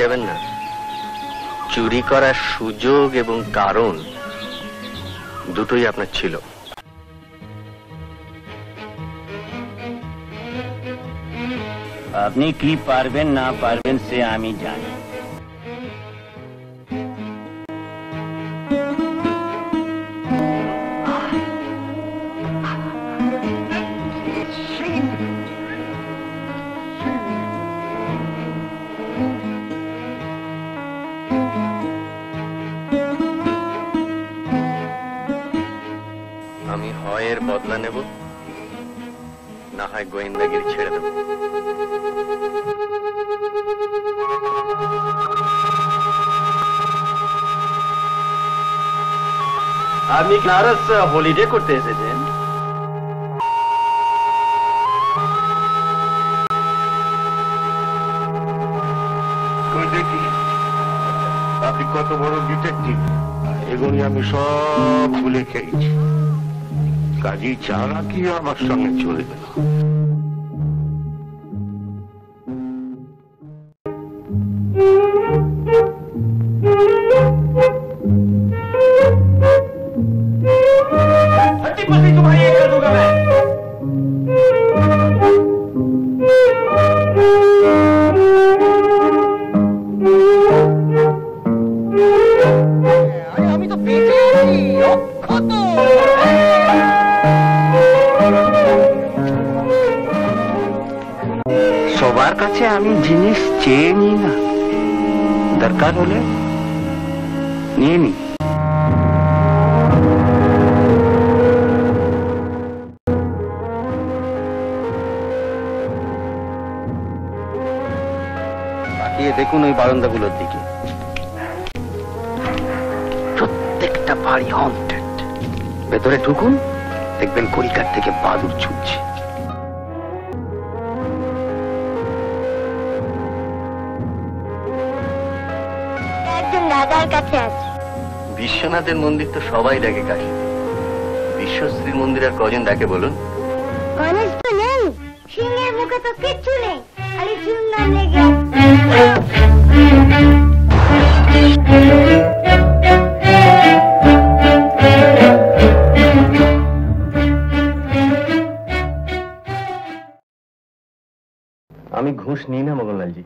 যাবেন না, চুরি করার সুযোগ এবং কারণ দুটোই আপনার ছিল। আপনি কি পারবেন না পারবেন সে আমি জানি। আমি হয় এর বদলা নেব, না হয় গোয়েন্দাগিরি ছেড়ে দেব। আপনি নারাজ হলিডে করতে এসেছেন? দেখি আপনি কত বড় ডিটেকটিভ। এগুলি আমি সব ভুলে খেয়েছি। কাজী চালাকি আমার সঙ্গে চলবে না। আমি তো বেঁচে আছি, অক্ষত। সবার কাছে আমি জিনিস চেয়ে নিই না, দরকার হলে নিয়ে নি। তাকিয়ে দেখুন ওই বারান্দাগুলোর দিকে, প্রত্যেকটা বাড়ি হন্টেড। ভেতরে ঢুকুন, দেখবেন কলিকার থেকে বাদুড় ছুটছে। একজন দাদার কাছে আছে। বিশ্বনাথের মন্দির তো সবাই দেখে কাশি, বিশ্বশ্রীর মন্দির আর কজন দেখে বলুন? গণেশ তো নেই, সিংহের মুখে তো কিচ্ছু নেই, খালি চুনকাম লেগে। আমি ঘুষ নিই না মোগনলালজি।